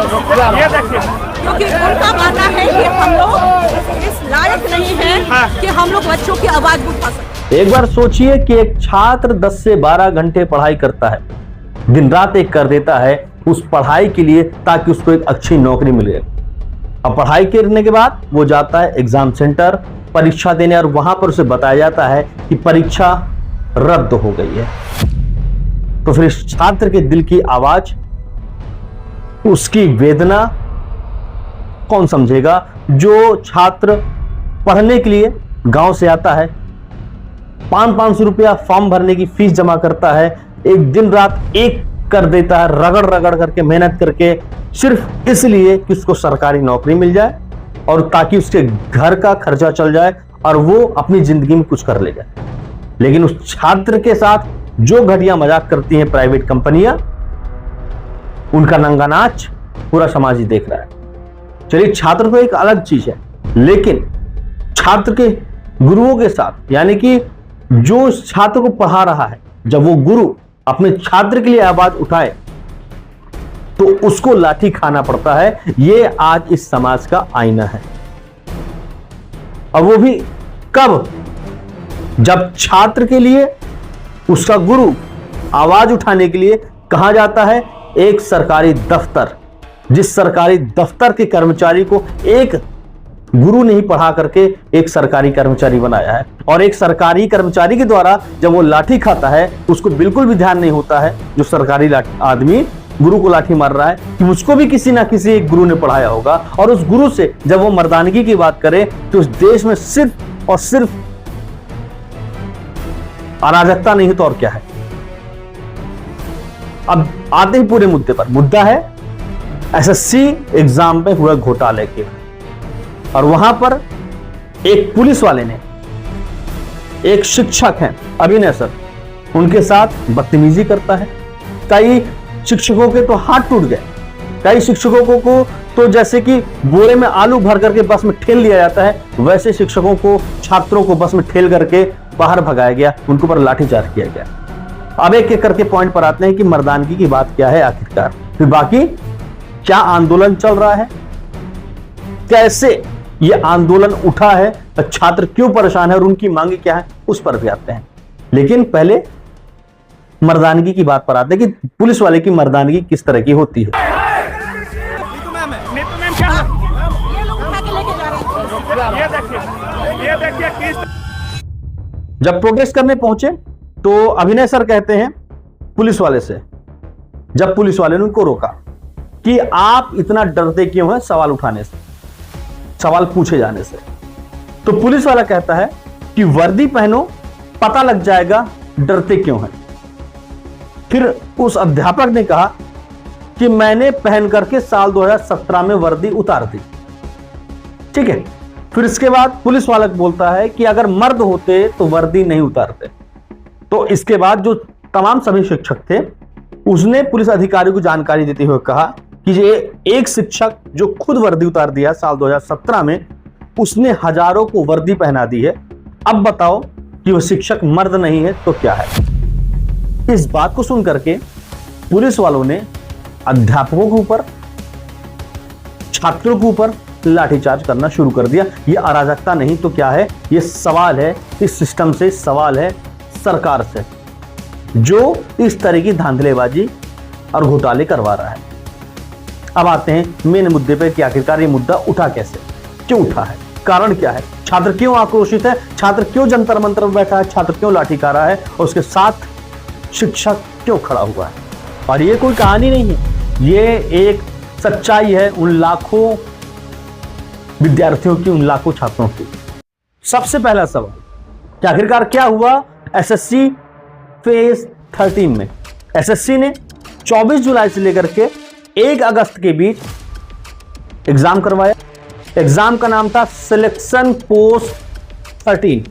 ये देखिए, क्योंकि उनका मानना है कि हम लोग इस लायक नहीं हैं कि हम लोग बच्चों की आवाज उठा सकें। एक बार सोचिए कि एक छात्र 10 से 12 घंटे पढ़ाई करता है, दिन रात एक कर देता है उस पढ़ाई के लिए ताकि उसको एक अच्छी नौकरी मिले। अब पढ़ाई करने के बाद वो जाता है एग्जाम सेंटर परीक्षा देने और वहां पर उसे बताया जाता है कि परीक्षा रद्द हो गई है। तो फिर इस छात्र के दिल की आवाज, उसकी वेदना कौन समझेगा? जो छात्र पढ़ने के लिए गांव से आता है, 500 रुपया फॉर्म भरने की फीस जमा करता है, एक दिन रात एक कर देता है, रगड़ रगड़ करके मेहनत करके, सिर्फ इसलिए कि उसको सरकारी नौकरी मिल जाए और ताकि उसके घर का खर्चा चल जाए और वो अपनी जिंदगी में कुछ कर ले जाए। लेकिन उस छात्र के साथ जो घटिया मजाक करती हैं प्राइवेट कंपनियां, उनका नंगा नाच पूरा समाज ही देख रहा है। चलिए, छात्र तो एक अलग चीज है, लेकिन छात्र के गुरुओं के साथ, यानी कि जो छात्र को पढ़ा रहा है, जब वो गुरु अपने छात्र के लिए आवाज उठाए तो उसको लाठी खाना पड़ता है। ये आज इस समाज का आईना है। और वो भी कब? जब छात्र के लिए उसका गुरु आवाज उठाने के लिए कहा जाता है एक सरकारी दफ्तर, जिस सरकारी दफ्तर के कर्मचारी को एक गुरु ने ही पढ़ा करके एक सरकारी कर्मचारी बनाया है। और एक सरकारी कर्मचारी के द्वारा जब वो लाठी खाता है, उसको बिल्कुल भी ध्यान नहीं होता है, जो सरकारी आदमी गुरु को लाठी मार रहा है, कि मुझको भी किसी ना किसी एक गुरु ने पढ़ाया होगा। और उस गुरु से जब वो मर्दानगी की बात करे तो उस देश में सिर्फ और सिर्फ अराजकता नहीं तो और क्या है। अब आते ही पूरे मुद्दे पर। मुद्दा है एसएससी एग्जाम पे हुए घोटाले के, और वहां पर एक पुलिस वाले ने, एक शिक्षक हैं अभिनय सर, उनके साथ बदतमीजी करता है। कई शिक्षकों के तो हाथ टूट गए, कई शिक्षकों को तो जैसे कि बोरे में आलू भर करके बस में ठेल दिया जाता है, वैसे शिक्षकों को, छात्रों को बस में ठेल करके बाहर भगाया गया, उनके ऊपर लाठीचार्ज किया गया। अब एक एक करके पॉइंट पर आते हैं कि मर्दानगी की बात क्या है आखिरकार, फिर बाकी क्या आंदोलन चल रहा है, कैसे ये आंदोलन उठा है, छात्र क्यों परेशान है और उनकी मांगे क्या है, उस पर भी आते हैं। लेकिन पहले मर्दानगी की बात पर आते हैं कि पुलिस वाले की मर्दानगी किस तरह की होती है। नीतू मैम क्या है? ये लोग उठा के लेके जा रहे हैं। ये देखिए किस जब प्रोटेस्ट करने पहुंचे तो अभिनय सर कहते हैं पुलिस वाले से, जब पुलिस वाले ने उनको रोका कि आप इतना डरते क्यों हैं सवाल उठाने से, सवाल पूछे जाने से, तो पुलिस वाला कहता है कि वर्दी पहनो, पता लग जाएगा डरते क्यों हैं। फिर उस अध्यापक ने कहा कि मैंने पहन करके साल 2017 में वर्दी उतार दी। ठीक है। फिर इसके बाद पुलिस वाला बोलता है कि अगर मर्द होते तो वर्दी नहीं उतारते। तो इसके बाद जो तमाम सभी शिक्षक थे, उसने पुलिस अधिकारी को जानकारी देते हुए कहा कि ये एक शिक्षक जो खुद वर्दी उतार दिया साल 2017 में, उसने हजारों को वर्दी पहना दी है। अब बताओ कि वो शिक्षक मर्द नहीं है तो क्या है। इस बात को सुन करके पुलिस वालों ने अध्यापकों के ऊपर, छात्रों के ऊपर लाठीचार्ज करना शुरू कर दिया। ये अराजकता नहीं तो क्या है, ये सवाल है इस सिस्टम से, सवाल है सरकार से, जो इस तरह की धांधलेबाजी और घोटाले करवा रहा है। अब आते हैं मेन मुद्दे पे कि आखिरकार ये मुद्दा उठा कैसे, क्यों उठा है, कारण क्या है, छात्र क्यों आक्रोशित है, छात्र क्यों जंतर मंतर में बैठा है, छात्र क्यों लाठी खा रहा है और उसके साथ शिक्षक क्यों खड़ा हुआ है। और ये कोई कहानी नहीं है, ये एक सच्चाई है उन लाखों विद्यार्थियों की, उन लाखों छात्रों की। सबसे पहला सवाल कि आखिरकार क्या हुआ एसएससी फेज 13 में। एसएससी ने 24 जुलाई से लेकर के 1 अगस्त के बीच एग्जाम करवाया। एग्जाम का नाम था सिलेक्शन पोस्ट 13,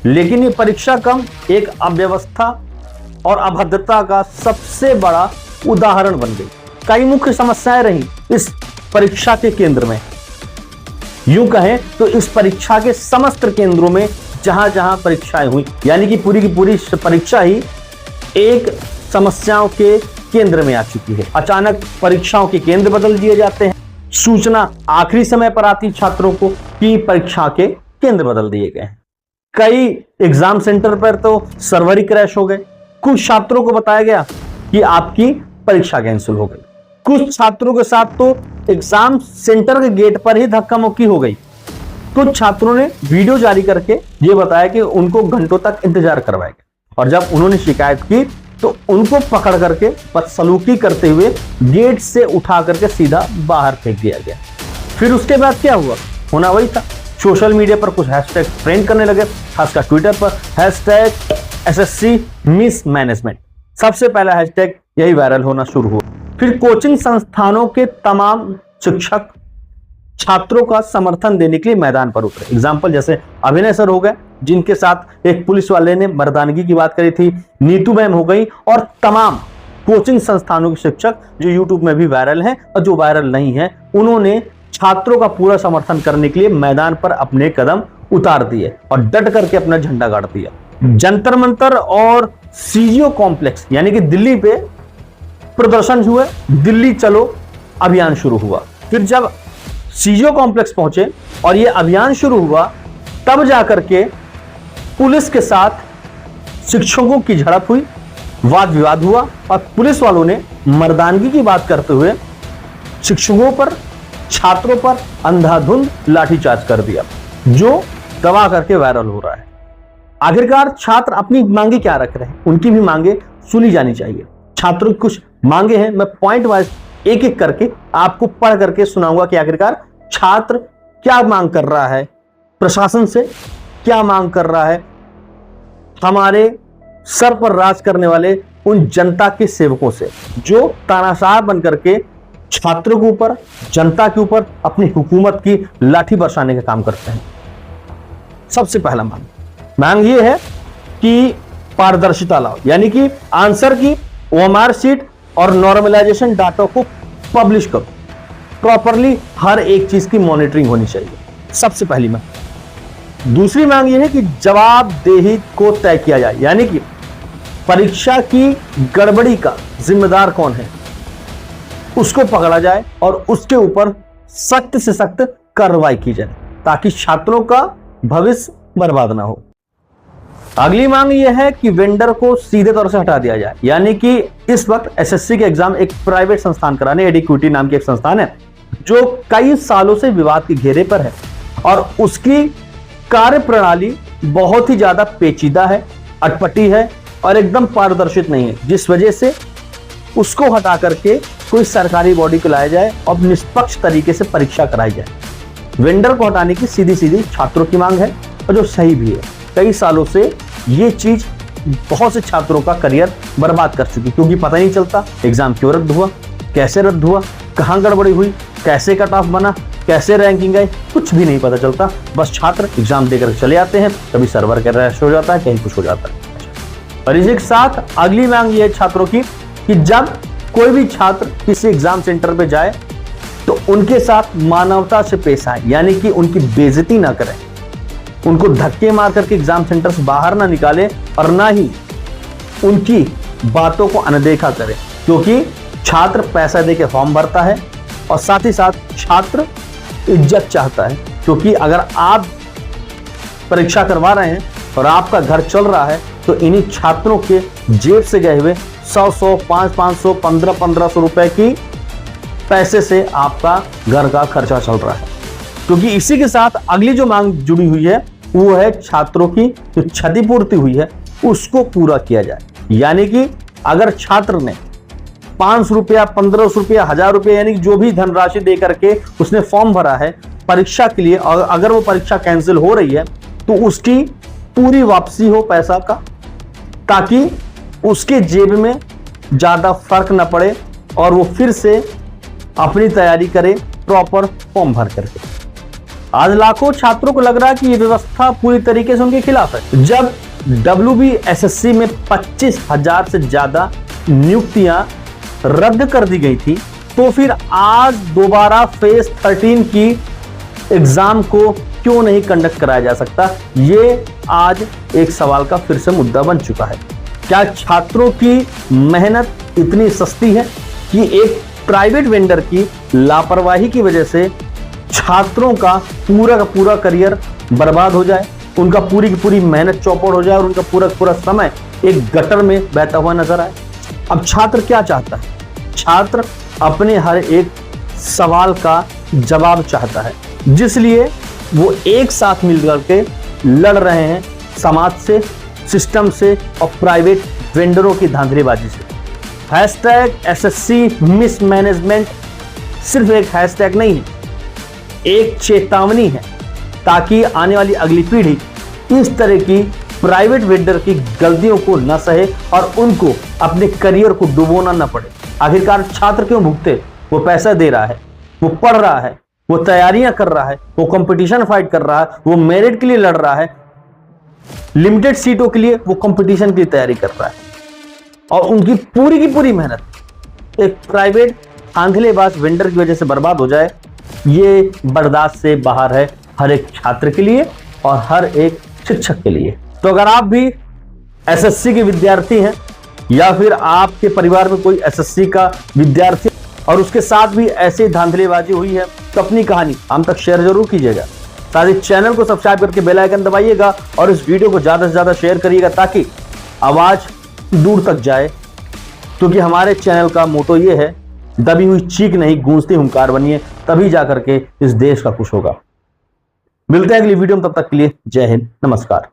लेकिन ये परीक्षा क्रम एक अव्यवस्था और अभद्रता का सबसे बड़ा उदाहरण बन गई। कई मुख्य समस्याएं रही इस परीक्षा के केंद्र में। यूं कहें तो इस परीक्षा के समस्त केंद्रों में जहां जहां परीक्षाएं हुई, यानी कि पूरी की पूरी परीक्षा ही एक समस्याओं के केंद्र में आ चुकी है। अचानक परीक्षाओं के केंद्र बदल दिए जाते हैं। सूचना आखिरी समय पर आती छात्रों को कि परीक्षा के केंद्र बदल दिए गए हैं। कई एग्जाम सेंटर पर तो सर्वर ही क्रैश हो गए। कुछ छात्रों को बताया गया कि आपकी परीक्षा कैंसिल हो गई। कुछ छात्रों के साथ तो एग्जाम सेंटर के गेट पर ही धक्का मुक्की हो गई। कुछ छात्रों ने वीडियो जारी करके ये बताया कि उनको घंटों तक इंतजार करवाया गया और जब उन्होंने शिकायत की तो उनको पकड़ करके बदसलूकी करते हुए गेट से उठा करके सीधा बाहर फेंक दिया गया। फिर उसके बाद क्या हुआ? होना वही था। सोशल मीडिया पर कुछ हैशटैग ट्रेंड करने लगे, खासकर ट्विटर पर हैशटैग SSC मिसमैनेजमेंट। सबसे पहला हैशटैग यही वायरल होना शुरू हुआ। फिर कोचिंग संस्थानों के तमाम शिक्षक छात्रों का समर्थन देने के लिए मैदान पर उतरे। एग्जाम्पल जैसे अभिनय सर हो गए, जिनके साथ एक पुलिस वाले ने मर्दानगी की बात करी थी, नीतू मैम हो गई और तमाम कोचिंग संस्थानों के शिक्षक जो यूट्यूब में भी वायरल हैं और जो वायरल नहीं है, उन्होंने छात्रों का पूरा समर्थन करने के लिए मैदान पर अपने कदम उतार दिए और डट करके अपना झंडा गाड़ दिया। जंतर मंतर और CGO कॉम्प्लेक्स यानी कि दिल्ली पे प्रदर्शन हुए। दिल्ली चलो अभियान शुरू हुआ। फिर जब CGO कॉम्प्लेक्स पहुंचे और यह अभियान शुरू हुआ, तब जाकर के पुलिस के साथ शिक्षकों की झड़प हुई, वाद विवाद हुआ और पुलिस वालों ने मर्दानगी की बात करते हुए शिक्षकों पर, छात्रों पर अंधाधुंध लाठीचार्ज कर दिया, जो दबा करके वायरल हो रहा है। आखिरकार छात्र अपनी मांगे क्या रख रहे हैं, उनकी भी मांगे सुनी जानी चाहिए। छात्रों की कुछ मांगे हैं, मैं पॉइंट वाइज एक एक करके आपको पढ़ करके सुनाऊंगा कि आखिरकार छात्र क्या मांग कर रहा है, प्रशासन से क्या मांग कर रहा है, हमारे सर पर राज करने वाले उन जनता के सेवकों से जो तानाशाह बन करके छात्रों के ऊपर, जनता के ऊपर अपनी हुकूमत की लाठी बरसाने का काम करते हैं। सबसे पहला मांग ये है कि पारदर्शिता लाओ, यानी कि आंसर की OMR शीट और नॉर्मलाइजेशन डाटा को पब्लिश करो। प्रॉपरली हर एक चीज की मॉनिटरिंग होनी चाहिए। सबसे पहली मांग। दूसरी मांग यह है कि जवाबदेही को तय किया जाए, यानी कि परीक्षा की गड़बड़ी का जिम्मेदार कौन है उसको पकड़ा जाए और उसके ऊपर सख्त से सख्त कार्रवाई की जाए ताकि छात्रों का भविष्य बर्बाद ना हो। अगली मांग यह है कि वेंडर को सीधे तौर से हटा दिया जाए, यानी कि इस वक्त SSC के एग्जाम एक प्राइवेट संस्थान करा रहे, एडिक्विटी नाम की एक संस्थान है जो कई सालों से विवाद के घेरे पर है और उसकी कार्य प्रणाली बहुत ही ज्यादा पेचीदा है, अटपटी है और एकदम पारदर्शित नहीं है, जिस वजह से उसको हटा करके कोई सरकारी बॉडी को लाया जाए और निष्पक्ष तरीके से परीक्षा कराई जाए। वेंडर को हटाने की सीधी सीधी छात्रों की मांग है और जो सही भी है। कई सालों से ये चीज बहुत से छात्रों का करियर बर्बाद कर चुकी, क्योंकि पता नहीं चलता एग्जाम क्यों रद्द हुआ, कैसे रद्द हुआ, कहां गड़बड़ी हुई, कैसे कट ऑफ बना, कैसे रैंकिंग आई, कुछ भी नहीं पता चलता। बस छात्र एग्जाम देकर चले आते हैं, कभी सर्वर क्रैश हो जाता है, कहीं कुछ हो जाता है। और इसी के साथ अगली मांग ये है छात्रों की कि जब कोई भी छात्र किसी एग्जाम सेंटर पे जाए तो उनके साथ मानवता से पेश आए, यानी कि उनकी बेइज्जती ना करें, उनको धक्के मार करके एग्जाम सेंटर से बाहर ना निकाले और ना ही उनकी बातों को अनदेखा करें, क्योंकि छात्र पैसा देके फॉर्म भरता है और साथ ही साथ छात्र इज्जत चाहता है। क्योंकि अगर आप परीक्षा करवा रहे हैं और आपका घर चल रहा है तो इन्हीं छात्रों के जेब से गए हुए 100, 500, 1500 रुपए की पैसे से आपका घर का खर्चा चल रहा है। क्योंकि इसी के साथ अगली जो मांग जुड़ी हुई है वो है छात्रों की जो क्षतिपूर्ति हुई है उसको पूरा किया जाए। यानी कि अगर छात्र ने 500 रुपया, 1500 रुपया, 1000 रुपया, यानी जो भी धनराशि दे करके उसने फॉर्म भरा है परीक्षा के लिए और अगर वो परीक्षा कैंसिल हो रही है तो उसकी पूरी वापसी हो पैसा का, ताकि उसके जेब में ज्यादा फर्क न पड़े और वो फिर से अपनी तैयारी करे प्रॉपर फॉर्म भर करके। आज लाखों छात्रों को लग रहा है कि ये व्यवस्था पूरी तरीके से उनके खिलाफ है। जब WBSSC में 25,000 से ज्यादा नियुक्तियां रद्द कर दी गई थी, तो फिर आज दोबारा फेज 13 की एग्जाम को क्यों नहीं कंडक्ट कराया जा सकता? ये आज एक सवाल का फिर से मुद्दा बन चुका है। क्या छात्रों की मेहनत इतनी सस्ती है कि एक प्राइवेट वेंडर की लापरवाही की वजह से छात्रों का पूरा करियर बर्बाद हो जाए, उनका पूरी की पूरी मेहनत चौपट हो जाए और उनका पूरा समय एक गटर में बहता हुआ नजर आए? अब छात्र क्या चाहता है? छात्र अपने हर एक सवाल का जवाब चाहता है, जिसलिए वो एक साथ मिलकर के लड़ रहे हैं समाज से, सिस्टम से और प्राइवेट वेंडरों की धांधलीबाजी से। #SSC मिसमैनेजमेंट सिर्फ एक हैशटैग नहीं है, एक चेतावनी है, ताकि आने वाली अगली पीढ़ी इस तरह की प्राइवेट वेंडर की गलतियों को न सहे और उनको अपने करियर को डुबोना न पड़े। आखिरकार छात्र क्यों भुगते? वो पैसा दे रहा है, वो पढ़ रहा है, वो तैयारियां कर रहा है, वो कंपटीशन फाइट कर रहा है, वो मेरिट के लिए लड़ रहा है, लिमिटेड सीटों के लिए वो कंपटीशन की तैयारी कर रहा है, और उनकी पूरी मेहनत एक प्राइवेट धांधलेबाज वेंडर की वजह से बर्बाद हो जाए, ये बर्दाश्त से बाहर है हर एक छात्र के लिए और हर एक शिक्षक के लिए। तो अगर आप भी एसएससी के विद्यार्थी हैं या फिर आपके परिवार में कोई एसएससी का विद्यार्थी और उसके साथ भी ऐसी धांधलीबाजी हुई है, तो अपनी कहानी हम तक शेयर जरूर कीजिएगा। साथ ही चैनल को सब्सक्राइब करके बेल आइकन दबाइएगा और इस वीडियो को ज्यादा से ज्यादा शेयर करिएगा ताकि आवाज दूर तक जाए, क्योंकि हमारे चैनल का मोटो ये है, दबी हुई चीख नहीं गूंजती हुंकार बनिए, तभी जाकर के इस देश का कुछ होगा। मिलते हैं अगली वीडियो में, तब तक के लिए जय हिंद, नमस्कार।